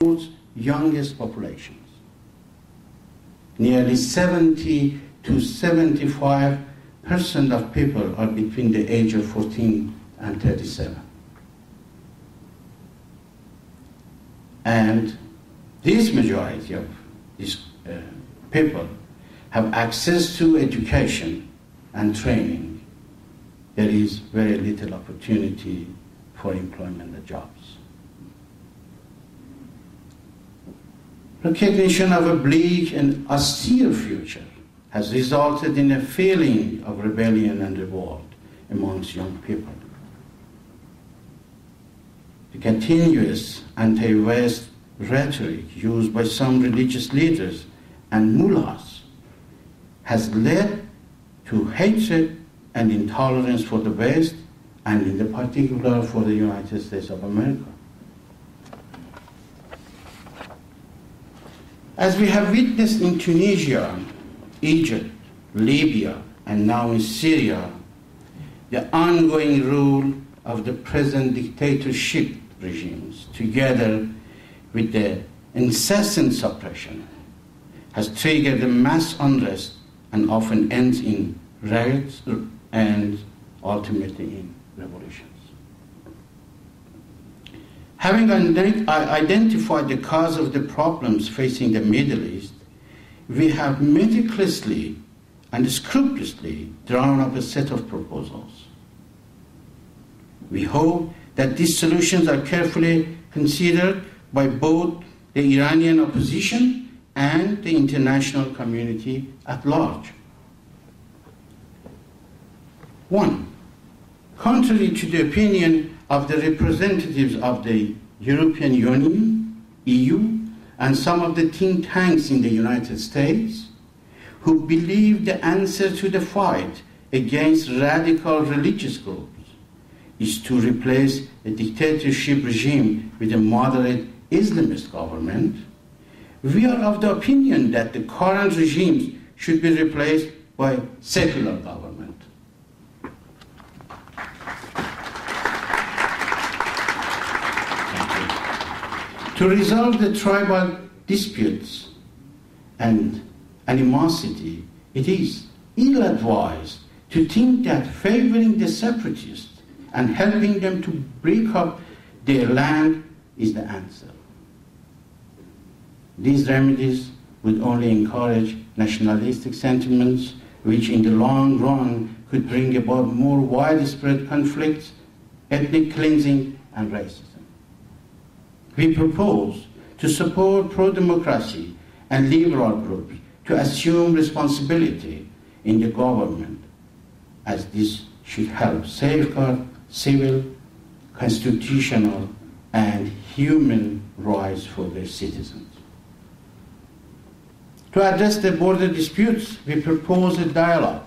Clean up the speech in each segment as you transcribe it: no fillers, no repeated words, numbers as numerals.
world's youngest populations. Nearly 70 to 75% of people are between the age of 14 and 37. And this majority of these people have access to education and training. There is very little opportunity for employment and jobs. Recognition of a bleak and austere future has resulted in a feeling of rebellion and revolt amongst young people. The continuous anti-West rhetoric used by some religious leaders and mullahs has led to hatred and intolerance for the West, and in particular for the United States of America. As we have witnessed in Tunisia, Egypt, Libya, and now in Syria, the ongoing rule of the present dictatorship regimes, together with the incessant suppression, has triggered a mass unrest and often ends in riots and ultimately in revolutions. Having identified the cause of the problems facing the Middle East, we have meticulously and scrupulously drawn up a set of proposals. We hope that these solutions are carefully considered by both the Iranian opposition and the international community at large. 1. Contrary to the opinion of the representatives of the European Union, EU, and some of the think tanks in the United States, who believe the answer to the fight against radical religious groups is to replace a dictatorship regime with a moderate Islamist government, we are of the opinion that the current regimes should be replaced by secular government. To resolve the tribal disputes and animosity, it is ill-advised to think that favoring the separatists and helping them to break up their land is the answer. These remedies would only encourage nationalistic sentiments, which in the long run could bring about more widespread conflicts, ethnic cleansing, and racism. We propose to support pro-democracy and liberal groups to assume responsibility in the government, as this should help safeguard civil, constitutional, and human rights for their citizens. To address the border disputes, we propose a dialogue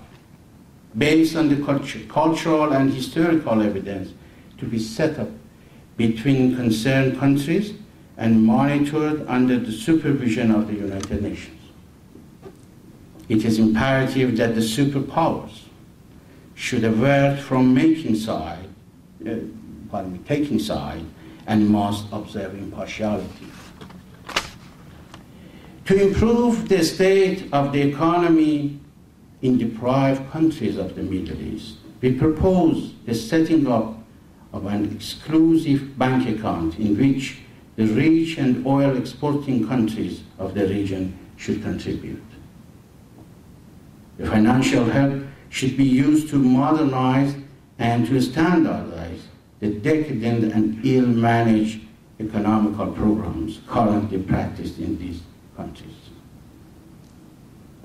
based on the cultural and historical evidence to be set up between concerned countries and monitored under the supervision of the United Nations. It is imperative that the superpowers should avert from taking side and must observe impartiality. To improve the state of the economy in deprived countries of the Middle East, we propose the setting up of an exclusive bank account in which the rich and oil exporting countries of the region should contribute. The financial help should be used to modernize and to standardize the decadent and ill-managed economical programs currently practiced in these countries.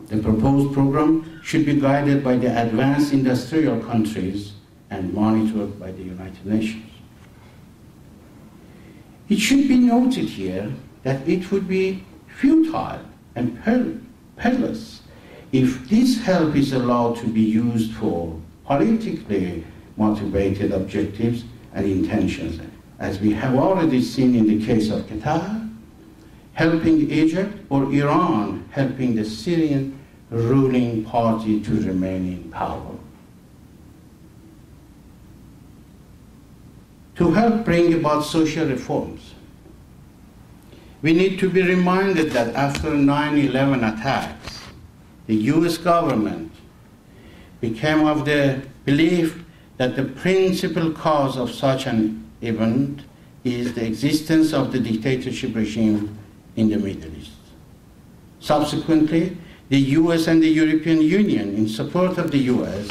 The proposed program should be guided by the advanced industrial countries and monitored by the United Nations. It should be noted here that it would be futile and perilous if this help is allowed to be used for politically motivated objectives and intentions, as we have already seen in the case of Qatar, helping Egypt, or Iran helping the Syrian ruling party to remain in power. To help bring about social reforms, We need to be reminded that after 9/11 attacks, the US government became of the belief that the principal cause of such an event is the existence of the dictatorship regime in the Middle East. Subsequently, the US and the European Union, in support of the US,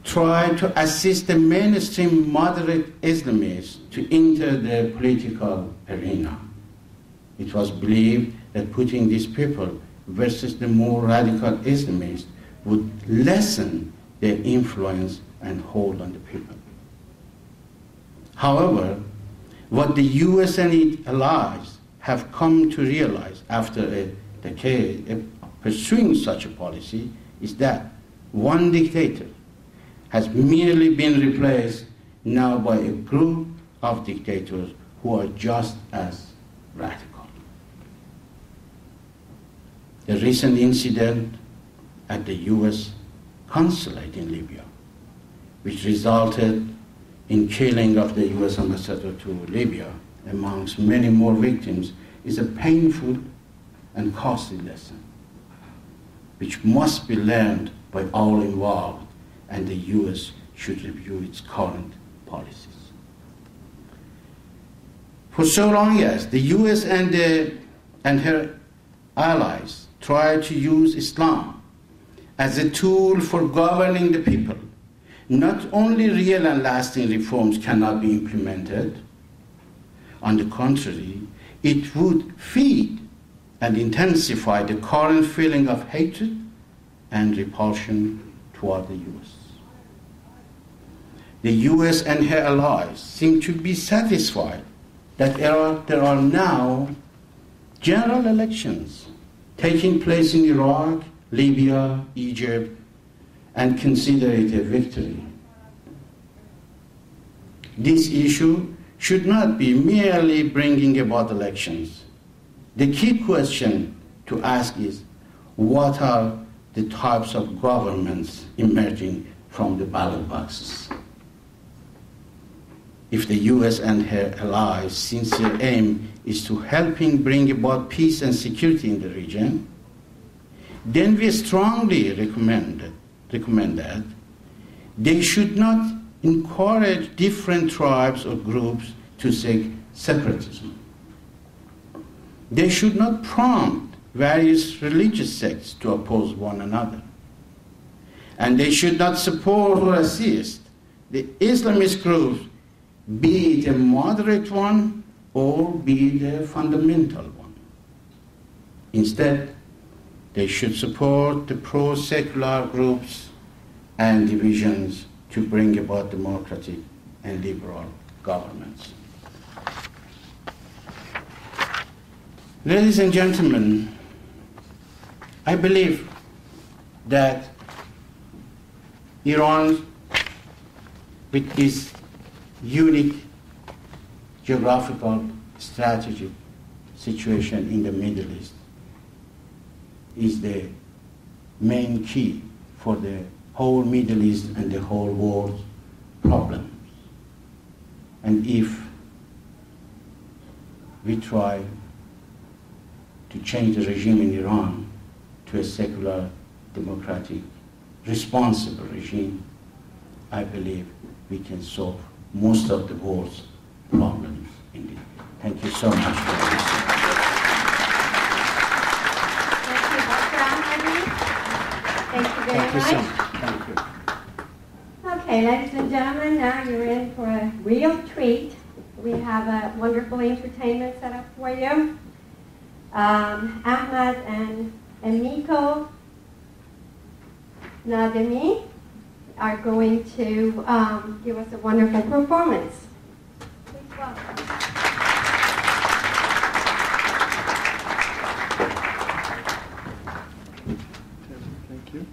tried to assist the mainstream moderate Islamists to enter the political arena. It was believed that putting these people versus the more radical Islamists would lessen their influence and hold on the people. However, what the US and its allies have come to realize after a decade of pursuing such a policy is that one dictator has merely been replaced now by a group of dictators who are just as radical. The recent incident at the US consulate in Libya, which resulted in killing of the US ambassador to Libya, amongst many more victims, is a painful and costly lesson, which must be learned by all involved, and the US should review its current policies. For so long as the US and her allies try to use Islam as a tool for governing the people, not only real and lasting reforms cannot be implemented, on the contrary, it would feed and intensify the current feeling of hatred and repulsion toward the US. The US and her allies seem to be satisfied that there are now general elections taking place in Iraq, Libya, Egypt, and consider it a victory. This issue should not be merely bringing about elections. The key question to ask is, what are the types of governments emerging from the ballot boxes? If the US and her allies' sincere aim is to helping bring about peace and security in the region, then we strongly recommend that they should not encourage different tribes or groups to seek separatism. They should not prompt various religious sects to oppose one another. And they should not support or assist the Islamist groups, be it a moderate one or be it a fundamental one. Instead, they should support the pro-secular groups and divisions to bring about democratic and liberal governments. Ladies and gentlemen, I believe that Iran, with its unique geographical, strategic situation in the Middle East, is the main key for the whole Middle East and the whole world problems. And if we try to change the regime in Iran to a secular, democratic, responsible regime, I believe we can solve most of the world's problems indeed. Thank you so much for listening. Thank you very much. Thank you. Okay, ladies and gentlemen, now you're in for a real treat. We have a wonderful entertainment set up for you. Ahmad and Miko Nademi are going to give us a wonderful performance. Please welcome. Thank you.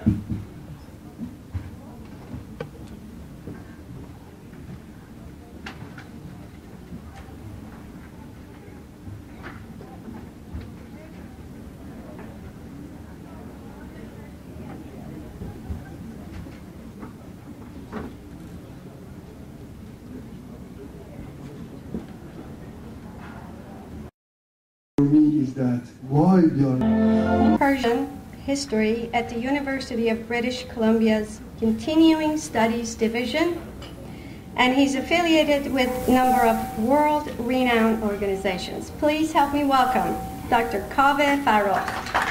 For me is that why we are Persian history at the University of British Columbia's Continuing Studies Division, and he's affiliated with a number of world-renowned organizations. Please help me welcome Dr. Kaveh Farroukh.